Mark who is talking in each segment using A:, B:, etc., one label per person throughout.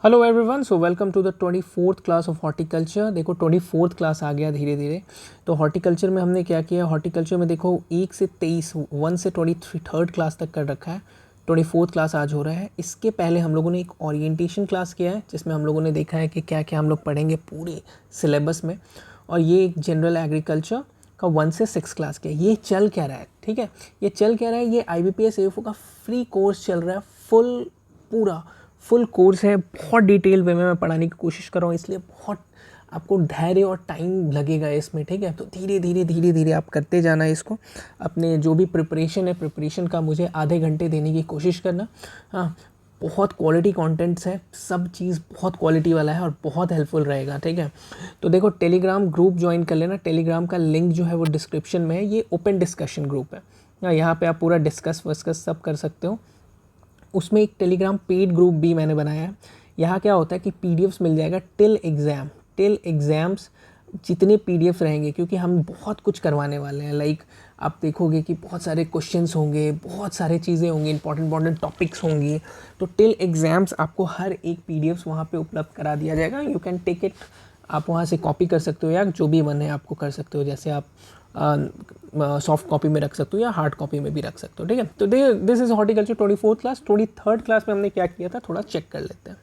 A: Hello everyone, so welcome to the 24th class of horticulture. देखो 24th class आ गया धीरे धीरे। तो हॉर्टिकल्चर में हमने क्या किया, हॉर्टिकल्चर में देखो 1 से 23 1 से 23rd क्लास तक कर रखा है। 24th क्लास आज हो रहा है। इसके पहले हम लोगों ने एक ओरिएंटेशन क्लास किया है जिसमें हम लोगों ने देखा है कि क्या क्या हम लोग पढ़ेंगे पूरे सिलेबस में। और ये एक जनरल एग्रीकल्चर का 1 से 6 क्लास किया। ये चल क्या रहा है, ठीक है, ये चल क्या रहा है, ये IBPS AFO का फ्री कोर्स चल रहा है। पूरा फुल कोर्स है। बहुत डिटेल वे में मैं पढ़ाने की कोशिश कर रहा हूँ, इसलिए बहुत आपको धैर्य और टाइम लगेगा इसमें, ठीक है। तो धीरे धीरे आप करते जाना है इसको। अपने जो भी प्रिपरेशन है, प्रिपरेशन का मुझे आधे घंटे देने की कोशिश करना। हाँ, बहुत क्वालिटी कंटेंट्स है, सब चीज़ बहुत क्वालिटी वाला है और बहुत हेल्पफुल रहेगा, ठीक है। तो देखो टेलीग्राम ग्रुप ज्वाइन कर लेना। टेलीग्राम का लिंक जो है वो डिस्क्रिप्शन में है। ये ओपन डिस्कशन ग्रुप है, यहाँ पे आप पूरा डिस्कस वस्कस सब कर सकते हो। उसमें एक टेलीग्राम पेड ग्रुप भी मैंने बनाया है। यहाँ क्या होता है कि PDFs मिल जाएगा टिल एग्ज़ाम्स जितने PDF रहेंगे, क्योंकि हम बहुत कुछ करवाने वाले हैं। लाइक आप देखोगे कि बहुत सारे क्वेश्चंस होंगे, बहुत सारे चीज़ें होंगी, इंपॉर्टेंट टॉपिक्स होंगी। तो टिल एग्ज़ाम्स आपको हर एक PDFs वहाँ पे उपलब्ध करा दिया जाएगा। यू कैन टेक इट, आप वहाँ से कॉपी कर सकते हो या जो भी मन है आपको कर सकते हो। जैसे आप सॉफ्ट कॉपी में रख सकते हो या हार्ड कॉपी में भी रख सकते हो, ठीक है। तो this is horticulture 24th class. 23rd class में हमने क्या किया था, थोड़ा चेक कर लेते हैं।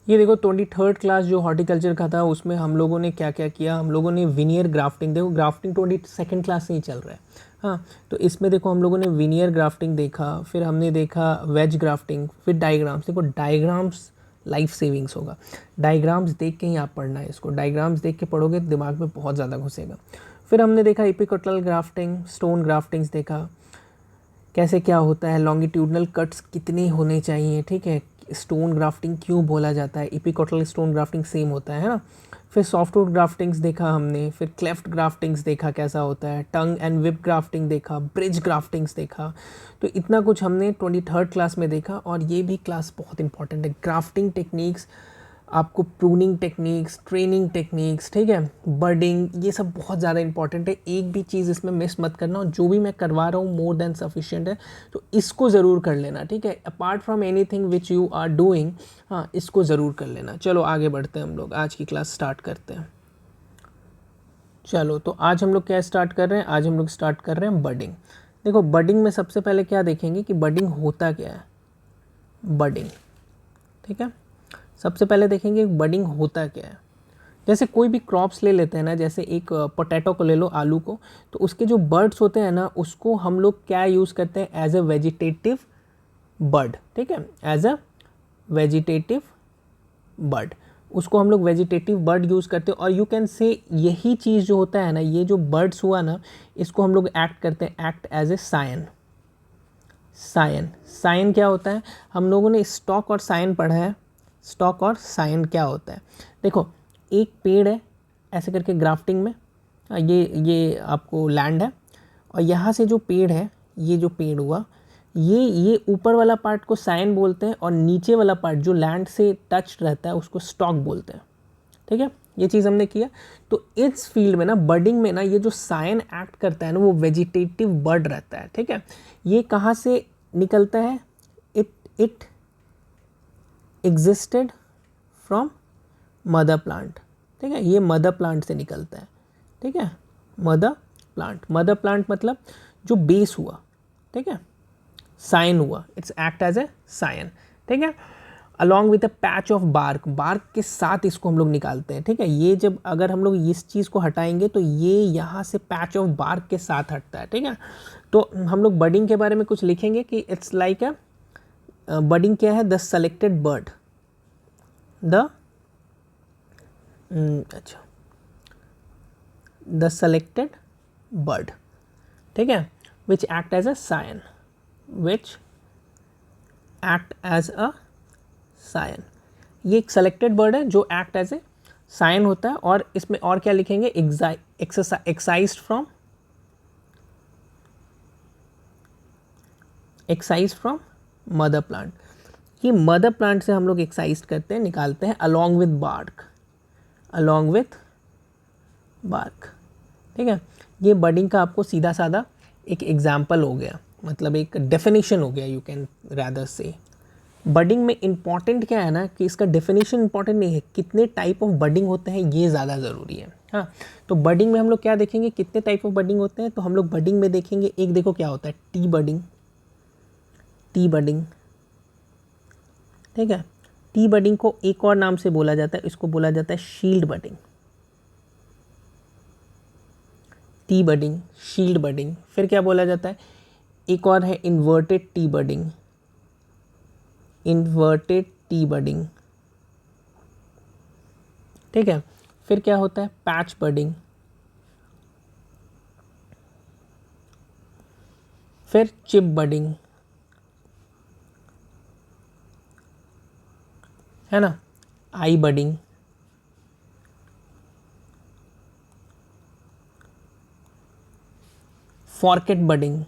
A: ये देखो 23rd क्लास जो हॉर्टिकल्चर का था, उसमें हम लोगों ने क्या क्या किया। हम लोगों ने विनियर ग्राफ्टिंग, देखो ग्राफ्टिंग 22nd क्लास से ही चल रहा है। हाँ, तो इसमें देखो हम लोगों ने विनियर ग्राफ्टिंग देखा, फिर हमने देखा वेज ग्राफ्टिंग, फिर डायग्राम्स। देखो डायग्राम्स लाइफ सेविंग्स होगा। डायग्राम्स देख के ही आप पढ़ना है इसको। डायग्राम्स देख के पढ़ोगे दिमाग में बहुत ज़्यादा घुसेगा। फिर हमने देखा एपिकोटल ग्राफ्टिंग, स्टोन ग्राफ्टिंग्स देखा, कैसे क्या होता है, लॉन्गिट्यूडनल कट्स कितने होने चाहिए, ठीक है। स्टोन ग्राफ्टिंग क्यों बोला जाता है, एपिकोटल स्टोन ग्राफ्टिंग सेम होता है ना। फिर सॉफ्टवुड ग्राफ्टिंग्स देखा हमने, फिर क्लेफ्ट ग्राफ्टिंग्स देखा कैसा होता है, टंग एंड विप ग्राफ्टिंग देखा, ब्रिज ग्राफ्टिंग्स देखा। तो इतना कुछ हमने 23rd क्लास में देखा। और ये भी क्लास बहुत इंपॉर्टेंट है। ग्राफ्टिंग टेक्निक्स, आपको प्रूनिंग टेक्निक्स, ट्रेनिंग टेक्निक्स, ठीक है, बर्डिंग, ये सब बहुत ज़्यादा इंपॉर्टेंट है। एक भी चीज़ इसमें मिस मत करना। और जो भी मैं करवा रहा हूँ मोर देन सफिशिएंट है, तो इसको ज़रूर कर लेना, ठीक है। Apart from anything which you are doing, हाँ, इसको ज़रूर कर लेना। चलो आगे बढ़ते हैं, हम लोग आज की क्लास स्टार्ट करते हैं। चलो, तो आज हम लोग क्या स्टार्ट कर रहे हैं, आज हम लोग स्टार्ट कर रहे हैं बर्डिंग। देखो बर्डिंग में सबसे पहले क्या देखेंगे कि बर्डिंग होता क्या है। बर्डिंग, ठीक है, सबसे पहले देखेंगे बर्डिंग होता क्या है। जैसे कोई भी क्रॉप्स ले लेते हैं ना, जैसे एक पोटैटो को ले लो, आलू को, तो उसके जो बर्ड्स होते हैं ना, उसको हम लोग क्या यूज़ करते हैं, एज अ वेजिटेटिव बर्ड, ठीक है, एज अ वेजिटेटिव बर्ड, उसको हम लोग वेजिटेटिव बर्ड यूज़ करते हैं। और यू कैन से यही चीज़ जो होता है ना, ये जो बर्ड्स हुआ ना, इसको हम लोग एक्ट करते हैं, act as a scion. Scion क्या होता है, हम लोगों ने स्टॉक और सायन पढ़ा है। स्टॉक और सायन क्या होता है, देखो एक पेड़ है ऐसे करके ग्राफ्टिंग में, ये आपको लैंड है, और यहाँ से जो पेड़ है, ये जो पेड़ हुआ, ये ऊपर वाला पार्ट को सायन बोलते हैं, और नीचे वाला पार्ट जो लैंड से टच रहता है उसको स्टॉक बोलते हैं, ठीक है। ये चीज़ हमने किया। तो इस फील्ड में ना, बर्डिंग में ना, ये जो सायन एक्ट करता है ना, वो वेजिटेटिव बर्ड रहता है, ठीक है। ये कहाँ से निकलता है, it existed from mother plant, ठीक है, ये मदर प्लांट से निकलता है, ठीक है। मदर प्लांट मतलब जो बेस हुआ, ठीक है, साइन हुआ, it's act as a scion, ठीक है। Along with a patch of bark के साथ इसको हम लोग निकालते हैं, ठीक है। ये जब अगर हम लोग इस चीज़ को हटाएंगे तो ये यहाँ से पैच ऑफ बार्क के साथ हटता है, ठीक है। तो हम लोग बर्डिंग के बारे में कुछ लिखेंगे कि इट्स लाइक अ, बर्डिंग क्या है, the selected bud, the selected bud, ठीक है, which act as a scion, which act as a scion. ये एक सेलेक्टेड बर्ड है जो एक्ट एज ए सायन होता है। और इसमें और क्या लिखेंगे, एक्साइज्ड फ्रॉम मदर प्लांट। ये मदर प्लांट से हम लोग एक्साइज करते हैं, निकालते हैं, अलॉन्ग विथ बार्क, ठीक है। ये बर्डिंग का आपको सीधा साधा एक एग्जाम्पल हो गया, मतलब एक डेफिनेशन हो गया, यू कैन रादर से, बडिंग में इंपॉर्टेंट क्या है ना कि इसका डेफिनेशन इंपॉर्टेंट नहीं है, कितने टाइप ऑफ बडिंग होते हैं ये ज़्यादा ज़रूरी है। हाँ, तो बडिंग में हम लोग क्या देखेंगे, कितने टाइप ऑफ बडिंग होते हैं, तो हम लोग बडिंग में देखेंगे एक, देखो क्या होता है, टी बडिंग, टी बडिंग, ठीक है। टी बडिंग को एक और नाम से बोला जाता है, इसको बोला जाता है shield budding, T budding, shield budding. फिर क्या बोला जाता है, एक और है inverted T budding, inverted T budding, ठीक है। फिर क्या होता है, पैच बडिंग, फिर चिप बडिंग, है ना, आई बडिंग, फॉरकेट बडिंग,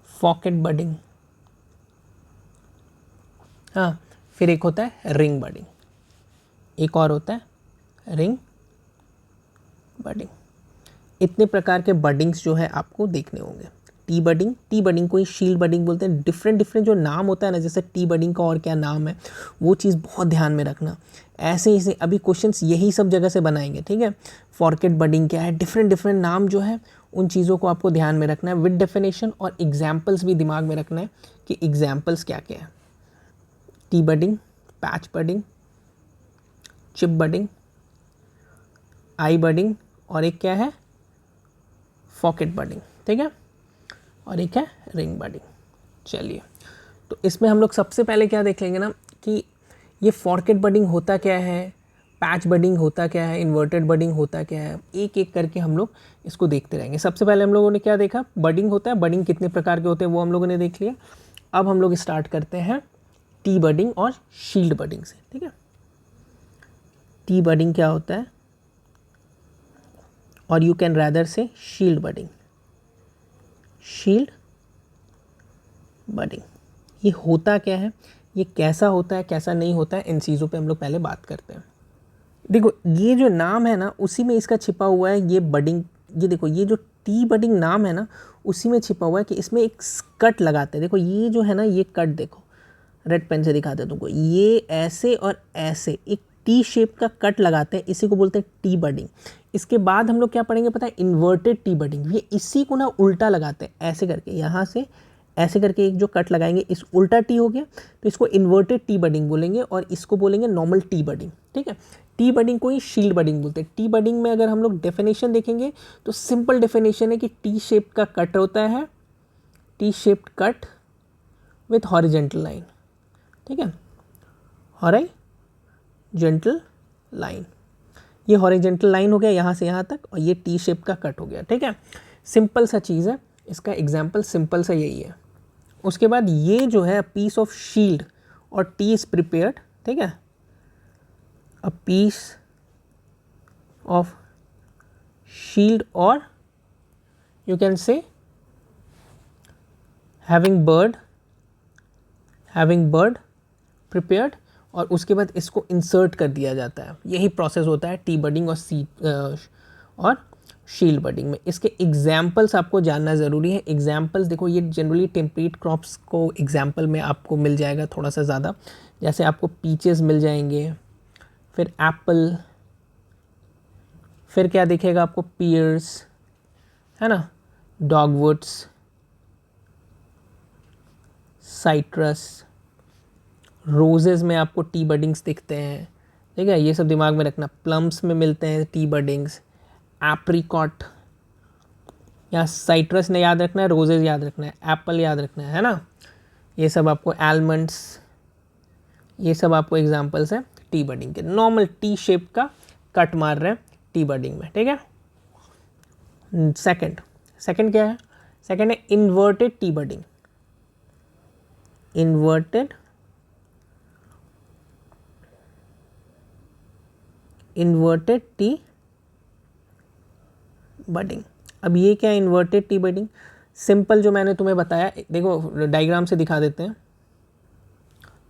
A: फॉकेट बडिंग, हाँ। फिर एक होता है रिंग बडिंग, एक और होता है रिंग बडिंग। इतने प्रकार के बडिंग्स जो है आपको देखने होंगे। टी बडिंग, टी बडिंग को ही शील्ड बडिंग बोलते हैं। डिफरेंट डिफरेंट जो नाम होता है ना, जैसे टी बडिंग का और क्या नाम है, वो चीज़ बहुत ध्यान में रखना। ऐसे ही अभी क्वेश्चंस यही सब जगह से बनाएंगे, ठीक है। फॉरकेट बडिंग क्या है, डिफरेंट डिफरेंट नाम जो है, उन चीज़ों को आपको ध्यान में रखना है विद डेफिनेशन, और एग्जाम्पल्स भी दिमाग में रखना है कि एग्जाम्पल्स क्या क्या है। T budding, patch budding, chip budding, I budding, और एक क्या है, फॉकेट बडिंग, ठीक है, और एक है रिंग बडिंग। चलिए, तो इसमें हम लोग सबसे पहले क्या देख लेंगे ना कि ये फॉरकेट बडिंग होता क्या है, पैच बडिंग होता क्या है, इन्वर्टेड बडिंग होता क्या है, एक एक करके हम लोग इसको देखते रहेंगे। सबसे पहले हम लोगों ने क्या देखा, बडिंग होता है, बडिंग कितने प्रकार के होते हैं वो हम लोगों ने देख लिया। अब हम लोग स्टार्ट करते हैं टी बडिंग और शील्ड बडिंग से, ठीक है। टी बडिंग क्या होता है, और यू कैन रैदर से शील्ड बडिंग, शील्ड बडिंग ये होता क्या है, ये कैसा होता है, कैसा नहीं होता है, इन चीज़ों पे हम लोग पहले बात करते हैं। देखो ये जो नाम है ना, उसी में इसका छिपा हुआ है ये बडिंग। ये देखो, ये जो टी बडिंग नाम है ना, उसी में छिपा हुआ है कि इसमें एक कट लगाते हैं। देखो ये जो है ना, ये कट देखो, रेड पेन से दिखाते हैं तुमको, ये ऐसे और ऐसे एक टी शेप का कट लगाते हैं, इसी को बोलते हैं टी बडिंग। इसके बाद हम लोग क्या पढ़ेंगे पता है, इन्वर्टेड टी बडिंग। ये इसी को ना उल्टा लगाते हैं, ऐसे करके, यहाँ से ऐसे करके एक जो कट लगाएंगे, इस उल्टा टी हो गया, तो इसको इन्वर्टेड टी बडिंग बोलेंगे, और इसको बोलेंगे नॉर्मल टी बडिंग, ठीक है। टी बडिंग को ही शील्ड बडिंग बोलते हैं। टी बडिंग में अगर हम लोग डेफिनेशन देखेंगे तो सिंपल डेफिनेशन है कि टी शेप का कट होता है, T shaped cut with horizontal line, ठीक है, हॉरिजेंटल लाइन। ये हॉरिजेंटल लाइन हो गया यहाँ से यहाँ तक, और ये टी शेप का कट हो गया, ठीक है। सिंपल सा चीज़ है, इसका एग्जाम्पल सिंपल सा यही है। उसके बाद ये जो है पीस ऑफ शील्ड और टी इज प्रिपेयर्ड, ठीक है, अ पीस ऑफ शील्ड, और you can say having bird prepared, और उसके बाद इसको इंसर्ट कर दिया जाता है। यही प्रोसेस होता है टी बडिंग और शील्ड बडिंग में। इसके एग्जाम्पल्स आपको जानना ज़रूरी है। एग्जाम्पल्स देखो, ये जनरली टेम्परेट क्रॉप्स को एग्जाम्पल में आपको मिल जाएगा थोड़ा सा ज़्यादा, जैसे आपको पीचेस मिल जाएंगे, फिर एप्पल, फिर क्या दिखेगा आपको, पियर्स, है ना, डॉगवुड्स, साइट्रस, रोजेज़ में आपको टी बडिंग्स दिखते हैं, ठीक है, ये सब दिमाग में रखना। प्लम्स में मिलते हैं टी बडिंग्स, एप्रिकॉट, या साइट्रस ने याद रखना है, रोजेज़ याद रखना है, एप्पल याद रखना है ना, ये सब आपको, आलमंड्स, ये सब आपको एग्जांपल्स हैं टी बडिंग के। नॉर्मल टी शेप का कट मार रहे हैं टी बडिंग में, ठीक है। सेकंड क्या है, सेकंड है inverted T budding, inverted T budding. अब ये क्या है इन्वर्टेड टी बडिंग, सिंपल जो मैंने तुम्हें बताया, देखो डायग्राम से दिखा देते हैं।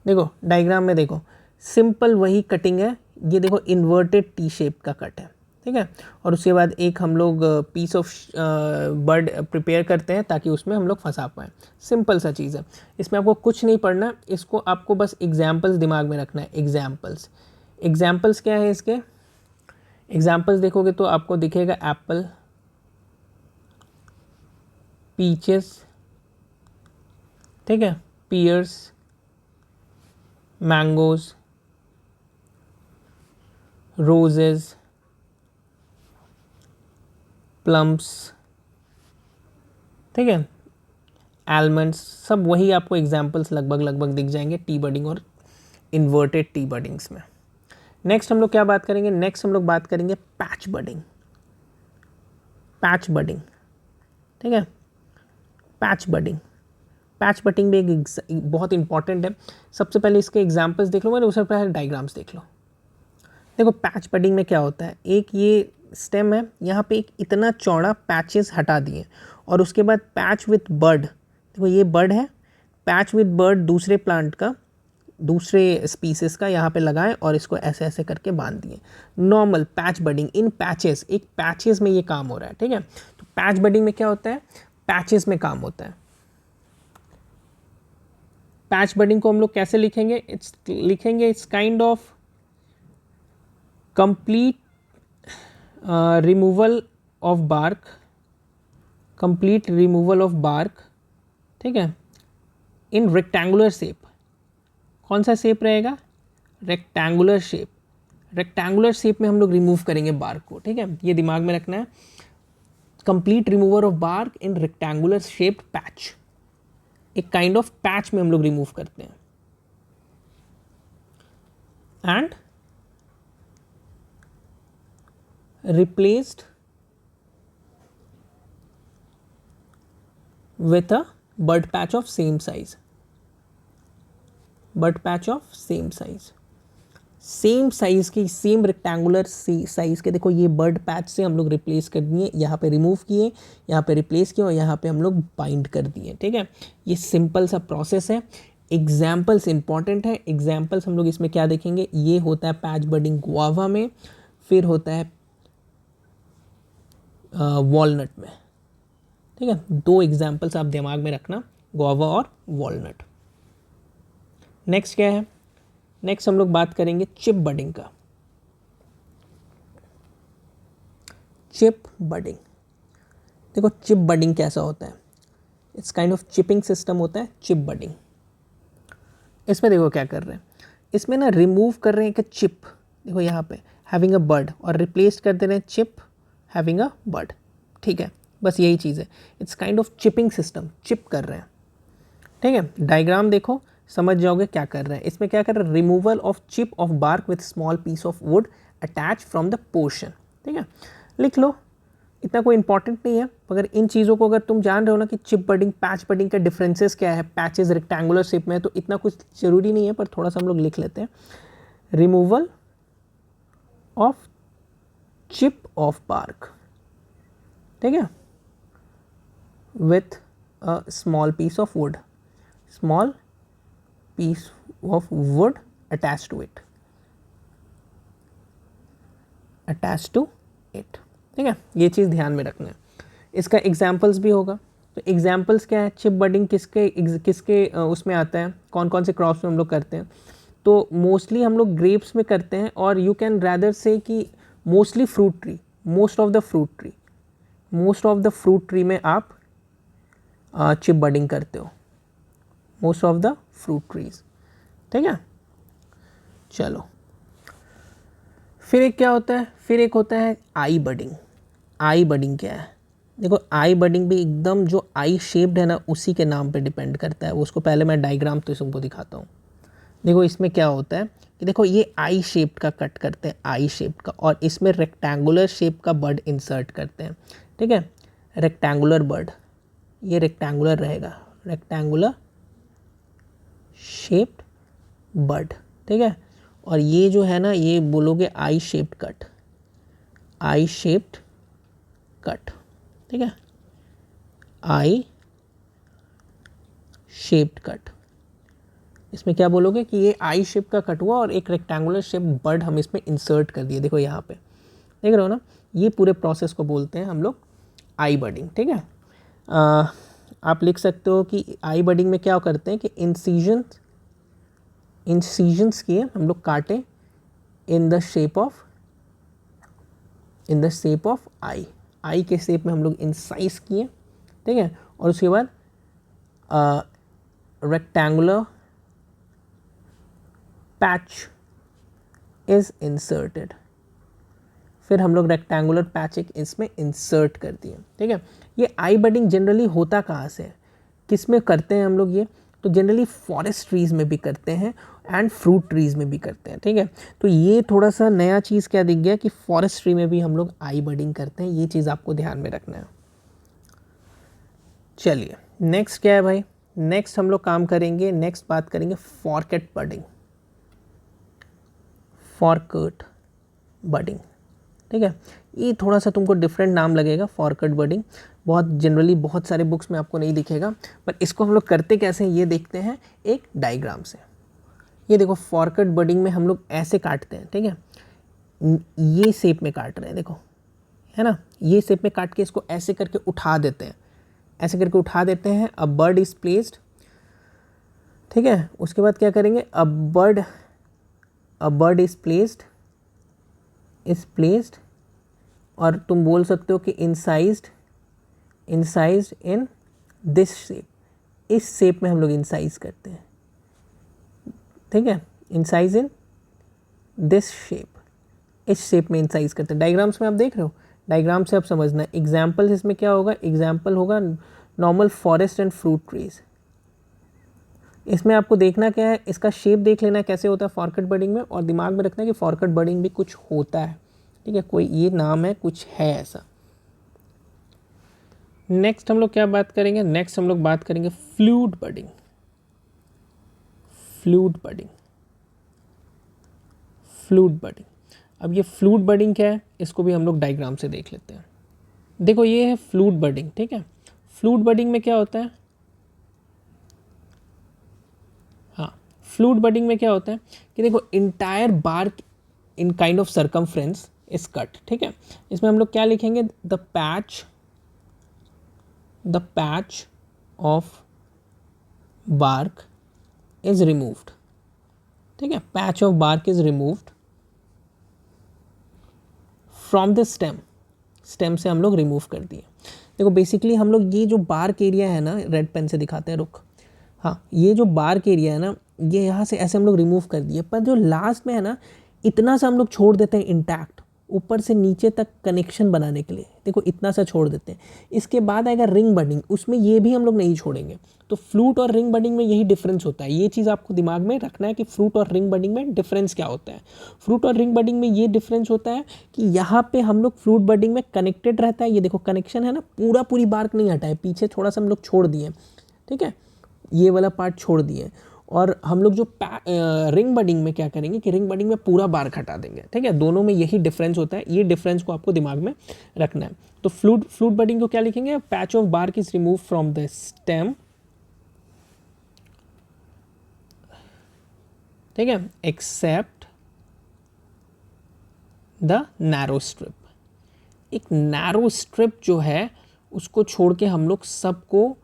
A: देखो डायग्राम में देखो, सिंपल वही कटिंग है, ये देखो इन्वर्टेड टी शेप का कट है, ठीक है। और उसके बाद एक हम लोग पीस ऑफ बर्ड प्रिपेयर करते हैं ताकि उसमें हम लोग फंसा पाएँ। सिंपल सा चीज़ है, इसमें आपको कुछ नहीं पढ़ना, इसको आपको बस एग्जाम्पल्स दिमाग में रखना है। एग्जाम्पल्स क्या है इसके? एग्जाम्पल्स देखोगे तो आपको दिखेगा एप्पल, पीचेस, ठीक है, पियर्स, मैंगोज, रोजेस, प्लम्स, ठीक है, आलमंड्स, सब वही आपको एग्जाम्पल्स लगभग दिख जाएंगे टी बडिंग और इन्वर्टेड टी बडिंग्स में। नेक्स्ट हम लोग क्या बात करेंगे? नेक्स्ट हम लोग बात करेंगे पैच बडिंग। पैच बडिंग, ठीक है, पैच बडिंग भी एक बहुत इंपॉर्टेंट है। सबसे पहले इसके एग्जाम्पल्स देख लो, मैंने उससे पहले डायग्राम्स देख लो। देखो पैच बडिंग में क्या होता है, एक ये स्टेम है, यहाँ पे एक इतना चौड़ा पैचेस हटा दिए और उसके बाद पैच विथ बर्ड, देखो ये बर्ड है, पैच विथ बर्ड दूसरे प्लांट का, दूसरे स्पीसीज का यहाँ पे लगाएं और इसको ऐसे ऐसे करके बांध दिए। नॉर्मल पैच बडिंग इन पैचेस, एक पैचेस में ये काम हो रहा है, ठीक है। तो पैच बडिंग में क्या होता है? पैचेस में काम होता है। पैच बडिंग को हम लोग कैसे लिखेंगे? It's kind of complete removal of bark, ठीक है, इन रेक्टेंगुलर शेप। कौन सा शेप रहेगा? रेक्टेंगुलर शेप में हम लोग रिमूव करेंगे बार्क को, ठीक है, ये दिमाग में रखना है। Complete remover of bark in rectangular shaped patch, एक काइंड ऑफ पैच में हम लोग रिमूव करते हैं। And replaced with a bud patch of same size, same size की, सेम रेक्टेंगुलर साइज के, देखो ये बर्ड पैच से हम लोग रिप्लेस कर दिए, यहाँ पे रिमूव किए, यहाँ पे रिप्लेस किए और यहाँ पे हम लोग बाइंड कर दिए, ठीक है। ये सिंपल सा प्रोसेस है। एग्जाम्पल्स इंपॉर्टेंट है। एग्जाम्पल्स हम लोग इसमें क्या देखेंगे? ये होता है पैच बडिंग गुआवा में, फिर होता है वॉलनट में, ठीक है। दो एग्जाम्पल्स आप दिमाग में रखना, गुआवा और वॉलनट। नेक्स्ट क्या है? नेक्स्ट हम लोग बात करेंगे चिप बडिंग का। चिप बडिंग, देखो चिप बडिंग कैसा होता है? It's kind of chipping system होता है चिप बडिंग। इसमें देखो क्या कर रहे हैं, इसमें ना रिमूव कर रहे हैं एक चिप, देखो यहाँ पे हैविंग अ बर्ड, और रिप्लेस कर दे रहे हैं चिप हैविंग अ बर्ड, ठीक है, बस यही चीज़ है। It's kind of chipping system, chip कर रहे हैं, ठीक है। डायग्राम देखो, समझ जाओगे क्या कर रहे हैं। इसमें क्या कर रहे हैं? Removal of chip of bark with small piece of wood attach from the portion, ठीक है। लिख लो, इतना कोई इंपॉर्टेंट नहीं है, मगर इन चीज़ों को अगर तुम जान रहे हो ना कि चिप बडिंग पैच बडिंग का डिफरेंसेस क्या है, पैचेस रेक्टेंगुलर शेप में है, तो इतना कुछ ज़रूरी नहीं है, पर थोड़ा सा हम लोग लिख लेते हैं। Removal of chip of bark, ठीक है, with a small piece of wood, attach to it, ठीक है। ये चीज़ ध्यान में रखना है। इसका एग्जाम्पल्स भी होगा, तो एग्जाम्पल्स क्या है? चिप बडिंग किसके उसमें आता है, कौन कौन से क्रॉप्स में हम लोग करते हैं? तो मोस्टली हम लोग ग्रेप्स में करते हैं, और यू कैन रैदर से कि mostly fruit tree, most of the fruit tree में आप चिप बडिंग करते हो, most of the fruit trees, ठीक है। चलो, फिर एक क्या होता है? फिर एक होता है आई बडिंग। आई बडिंग क्या है? देखो आई बडिंग भी एकदम जो आई शेप्ड है ना, उसी के नाम पे डिपेंड करता है। उसको पहले मैं डायग्राम तो तुमको दिखाता हूँ। देखो इसमें क्या होता है कि देखो ये आई शेप का कट करते हैं, आई शेप का, और इसमें रेक्टेंगुलर शेप का बर्ड इंसर्ट करते हैं, ठीक है। रेक्टेंगुलर बर्ड, ये रेक्टेंगुलर रहेगा, रेक्टेंगुलर शेप्ड बर्ड, ठीक है। और ये जो है ना, ये बोलोगे आई शेप्ड कट, ठीक है, आई शेप्ड कट। इसमें क्या बोलोगे कि ये आई शेप का कट हुआ और एक रेक्टेंगुलर शेप बर्ड हम इसमें इंसर्ट कर दिए, देखो यहाँ पे, देख रहे हो ना, ये पूरे प्रोसेस को बोलते हैं हम लोग आई बडिंग। ठीक है, आप लिख सकते हो कि आई बडिंग में क्या करते हैं कि इंसिजन्स किए हम लोग, काटे इन द शेप ऑफ आई के शेप में हम लोग इंसाइज किए। ठीक है, और उसके बाद रेक्टेंगुलर पैच इज इंसर्टेड, फिर हम लोग रेक्टेंगुलर पैच एक इसमें इंसर्ट कर दिए। ठीक है, ये आई बडिंग जनरली होता कहाँ से है, किस में करते हैं हम लोग ये, तो जनरली फॉरेस्ट ट्रीज़ में भी करते हैं एंड फ्रूट ट्रीज़ में भी करते हैं। ठीक है, तो ये थोड़ा सा नया चीज़ क्या दिख गया कि फॉरेस्ट ट्री में भी हम लोग आई बडिंग करते हैं, ये चीज़ आपको ध्यान में रखना है। चलिए नेक्स्ट क्या है भाई, नेक्स्ट हम लोग काम करेंगे, नेक्स्ट बात करेंगे फॉरकेट बडिंग, फॉरकट बडिंग। ठीक है, ये थोड़ा सा तुमको डिफरेंट नाम लगेगा, फॉरकट बडिंग, बहुत जनरली बहुत सारे बुक्स में आपको नहीं दिखेगा, पर इसको हम लोग करते कैसे हैं ये देखते हैं एक डायग्राम से। ये देखो फॉरकट बडिंग में हम लोग ऐसे काटते हैं। ठीक है, ये शेप में काट रहे हैं, देखो है ना, ये शेप में काट के इसको ऐसे करके उठा देते हैं, ऐसे करके उठा देते हैं। अ बर्ड इज प्लेस्ड, ठीक है, उसके बाद क्या करेंगे, अ बर्ड इज प्लेस्ड, और तुम बोल सकते हो कि इंसाइज्ड इन दिस शेप, इस शेप में हम लोग इंसाइज करते हैं। ठीक है, इंसाइज इन दिस शेप, इस शेप में इंसाइज करते हैं। डायग्राम्स में आप देख रहे हो, डायग्राम से आप समझना। एग्जाम्पल इसमें क्या होगा, एग्जाम्पल होगा normal forest and fruit trees. इसमें आपको देखना क्या है, इसका शेप देख लेना कैसे होता है फॉरकट बडिंग में, और दिमाग में रखना है कि फॉरकट बडिंग भी कुछ होता है। ठीक है, कोई ये नाम है, कुछ है ऐसा। नेक्स्ट हम लोग क्या बात करेंगे, नेक्स्ट हम लोग बात करेंगे फ्लूट बडिंग। अब ये फ्लूट बडिंग क्या है, इसको भी हम लोग डायग्राम से देख लेते हैं। देखो ये है फ्लूट बडिंग। ठीक है, फ्लूट बडिंग में क्या होता है, हाँ, फ्लूट बडिंग में क्या होता है कि देखो entire bark in kind of circumference is cut. ठीक है, इसमें हम लोग क्या लिखेंगे, the patch of bark is removed. ठीक है, patch of bark is removed from the stem से हम लोग रिमूव कर दिए। देखो बेसिकली हम लोग ये जो बार्क एरिया है ना, रेड पेन से दिखाते हैं, रुक, हाँ, ये जो बार्क एरिया है ना, ये यहाँ से ऐसे हम लोग रिमूव कर दिए, पर जो लास्ट में है ना, इतना सा हम लोग छोड़ देते हैं इंटैक्ट, ऊपर से नीचे तक कनेक्शन बनाने के लिए। देखो इतना सा छोड़ देते हैं। इसके बाद आएगा रिंग बडिंग, उसमें ये भी हम लोग नहीं छोड़ेंगे। तो फ्लूट और रिंग बडिंग में यही डिफरेंस होता है, ये चीज़ आपको दिमाग में रखना है कि फ्लूट और रिंग बडिंग में डिफरेंस क्या होता है। फ्लूट और रिंग बडिंग में ये डिफरेंस होता है कि यहाँ पे हम लोग फ्लूट बडिंग में कनेक्टेड रहता है, ये देखो कनेक्शन है ना, पूरी बार्क नहीं हटा है, पीछे थोड़ा सा हम लोग छोड़ दिए। ठीक है, ये वाला पार्ट छोड़ दिए। और हम लोग जो रिंग बडिंग में क्या करेंगे कि रिंग बडिंग में पूरा बार्क हटा देंगे। ठीक है, दोनों में यही डिफरेंस होता है, ये डिफरेंस को आपको दिमाग में रखना है। तो फ्लूट बडिंग को क्या लिखेंगे, patch of bark is remove from the stem. ठीक है, एक्सेप्ट द नैरो स्ट्रिप, एक नैरो स्ट्रिप जो है उसको छोड़ के हम लोग सबको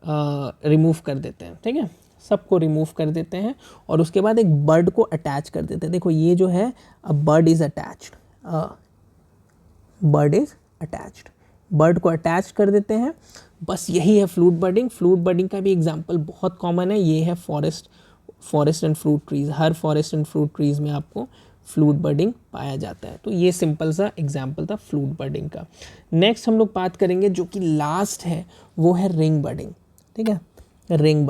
A: रिमूव कर देते हैं। ठीक है, सबको रिमूव कर देते हैं, और उसके बाद एक बर्ड को अटैच कर देते हैं। देखो ये जो है, बर्ड इज अटैच्ड, बर्ड को अटैच कर देते हैं। बस यही है फ्लूट बडिंग। फ्लूट बडिंग का भी एग्जांपल बहुत कॉमन है, ये है forest and fruit trees. Her forest and fruit trees में आपको फ्लूट बडिंग पाया जाता है। तो ये सिंपल सा एग्जांपल था फ्लूट बडिंग का। नेक्स्ट हम लोग बात करेंगे जो कि लास्ट है, वो है रिंग बडिंग। ठीक है, रिंग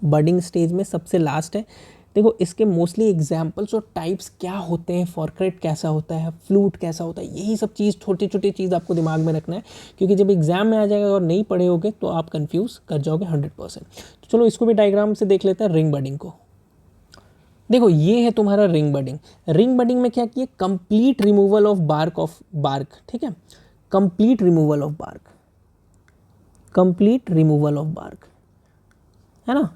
A: बडिंग स्टेज में सबसे लास्ट है। देखो इसके मोस्टली एग्जाम्पल्स और टाइप्स क्या होते हैं, फॉरकट कैसा होता है, फ्लूट कैसा होता है, यही सब चीज़ छोटी छोटी चीज़ आपको दिमाग में रखना है, क्योंकि जब एग्जाम में आ जाएगा और नहीं पढ़े होगे तो आप कंफ्यूज कर जाओगे 100%। तो चलो इसको भी डायग्राम से देख लेते हैं, रिंग बडिंग को। देखो ये है तुम्हारा रिंग बडिंग। रिंग बडिंग में क्या किया, कंप्लीट रिमूवल ऑफ बार्क। ठीक है, कंप्लीट रिमूवल ऑफ बार्क, है ना।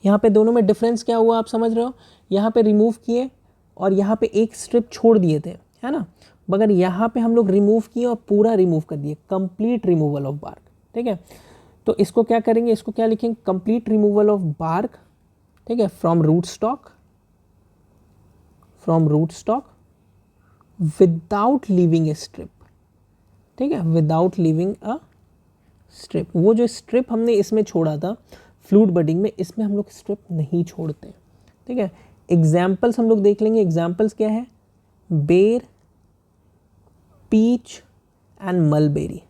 A: यहाँ पे दोनों में डिफरेंस क्या हुआ आप समझ रहे हो, यहाँ पे रिमूव किए और यहाँ पे एक स्ट्रिप छोड़ दिए थे, है ना, मगर यहाँ पे हम लोग रिमूव किए और पूरा रिमूव कर दिए, कंप्लीट रिमूवल ऑफ बार्क, ठीक है। तो इसको क्या करेंगे, इसको क्या लिखेंगे, कंप्लीट रिमूवल ऑफ बार्क, ठीक है, from root stock without leaving a strip, ठीक है, विदाउट लीविंग अ स्ट्रिप। वो जो स्ट्रिप हमने इसमें छोड़ा था फ्लूट बडिंग में, इसमें हम लोग स्ट्रिप नहीं छोड़ते, ठीक है। एग्जाम्पल्स हम लोग देख लेंगे, एग्जाम्पल्स क्या है, बेर, पीच एंड मलबेरी,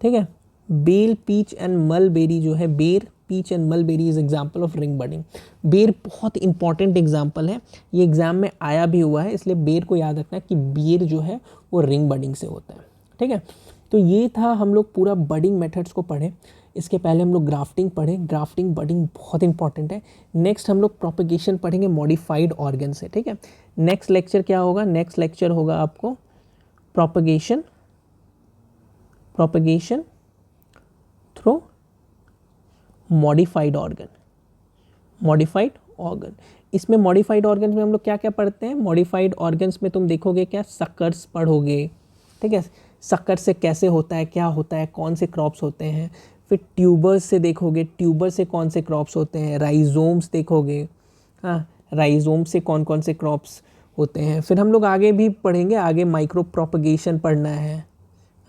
A: ठीक है। बेल, पीच एंड मलबेरी जो है, ber, peach and mulberry is example of ring budding. बेर बहुत इंपॉर्टेंट एग्जाम्पल है, ये एग्जाम में आया भी हुआ है, इसलिए बेर को याद रखना कि बेर जो है वो रिंग बडिंग से होता है, ठीक है। तो ये था, हम लोग पूरा बडिंग मेथड्स को पढ़े। इसके पहले हम लोग ग्राफ्टिंग पढ़े, ग्राफ्टिंग बडिंग बहुत इंपॉर्टेंट है। नेक्स्ट हम लोग प्रोपेगेशन पढ़ेंगे मॉडिफाइड ऑर्गन से, ठीक है। नेक्स्ट लेक्चर क्या होगा, नेक्स्ट लेक्चर होगा आपको प्रोपेगेशन थ्रू मॉडिफाइड ऑर्गन। इसमें मॉडिफाइड ऑर्गन्स में हम लोग क्या क्या पढ़ते हैं, मॉडिफाइड ऑर्गन्स में तुम देखोगे क्या, सक्कर्स पढ़ोगे, ठीक है, सक्कर से कैसे होता है, क्या होता है, कौन से क्रॉप्स होते हैं। फिर ट्यूबर्स से देखोगे, ट्यूबर से कौन से क्रॉप्स होते हैं। राइजोम्स देखोगे, हाँ, राइजोम से कौन कौन से क्रॉप्स होते हैं। फिर हम लोग आगे भी पढ़ेंगे, आगे माइक्रो प्रोपगेशन पढ़ना है,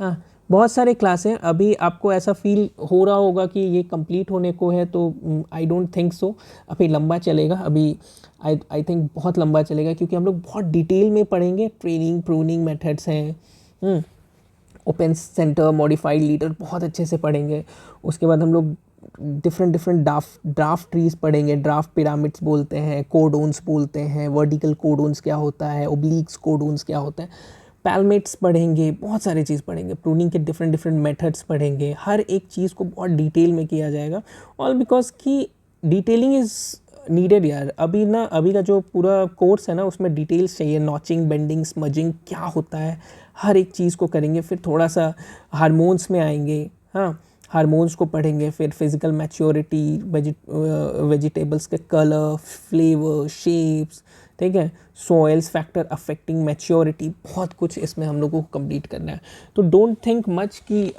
A: हाँ, बहुत सारे क्लास हैं। अभी आपको ऐसा फील हो रहा होगा कि ये कंप्लीट होने को है, तो आई डोंट थिंक सो, अभी लंबा चलेगा, अभी आई थिंक बहुत लंबा चलेगा, क्योंकि हम लोग बहुत डिटेल में पढ़ेंगे। ट्रेनिंग, प्रूनिंग मेथड्स हैं, ओपन सेंटर, मॉडिफाइड लीडर बहुत अच्छे से पढ़ेंगे। उसके बाद हम लोग डिफरेंट ड्राफ्ट ट्रीज पढ़ेंगे, ड्राफ्ट पिरामिड्स बोलते हैं, कोडोन्स बोलते हैं, वर्टिकल कोडोन्स क्या होता है, ओब्लिक्स कोडोन्स क्या होता है, पैलमेट्स पढ़ेंगे, बहुत सारी चीज़ पढ़ेंगे, प्रूनिंग के डिफरेंट मेथड्स पढ़ेंगे। हर एक चीज़ को बहुत डिटेल में किया जाएगा, ऑल बिकॉज कि डिटेलिंग इज़ नीडेड यार। अभी का जो पूरा कोर्स है ना, उसमें डिटेल्स चाहिए, नॉचिंग, बेंडिंग, स्मजिंग क्या होता है, हर एक चीज़ को करेंगे। फिर थोड़ा सा हार्मोन्स में आएंगे, हाँ, हार्मोन्स को पढ़ेंगे। फिर फिजिकल मैच्योरिटी, वेजिटेबल्स के कलर, फ्लेवर, शेप्स, ठीक है, सॉइल्स फैक्टर अफेक्टिंग मैच्योरिटी, बहुत कुछ इसमें हम लोगों को कंप्लीट करना है। तो डोंट थिंक मच कि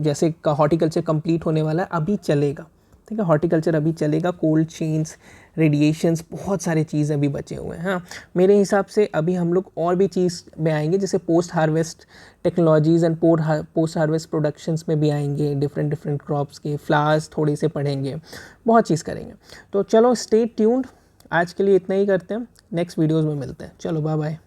A: जैसे हॉर्टिकल्चर कंप्लीट होने वाला है, अभी चलेगा, ठीक है, हॉर्टिकल्चर अभी चलेगा। कोल्ड चेन्स, रेडिएशंस, बहुत सारे चीज़ अभी बचे हुए हैं। हाँ, मेरे हिसाब से अभी हम लोग और भी चीज़ में आएंगे, जैसे post harvest technologies and post harvest productions में भी आएंगे, डिफरेंट क्रॉप्स के फ्लावर्स थोड़े से पढ़ेंगे, बहुत चीज़ करेंगे। तो चलो, स्टे ट्यून्ड, आज के लिए इतना ही करते हैं, नेक्स्ट वीडियोज़ में मिलते हैं। चलो, बाय बाय।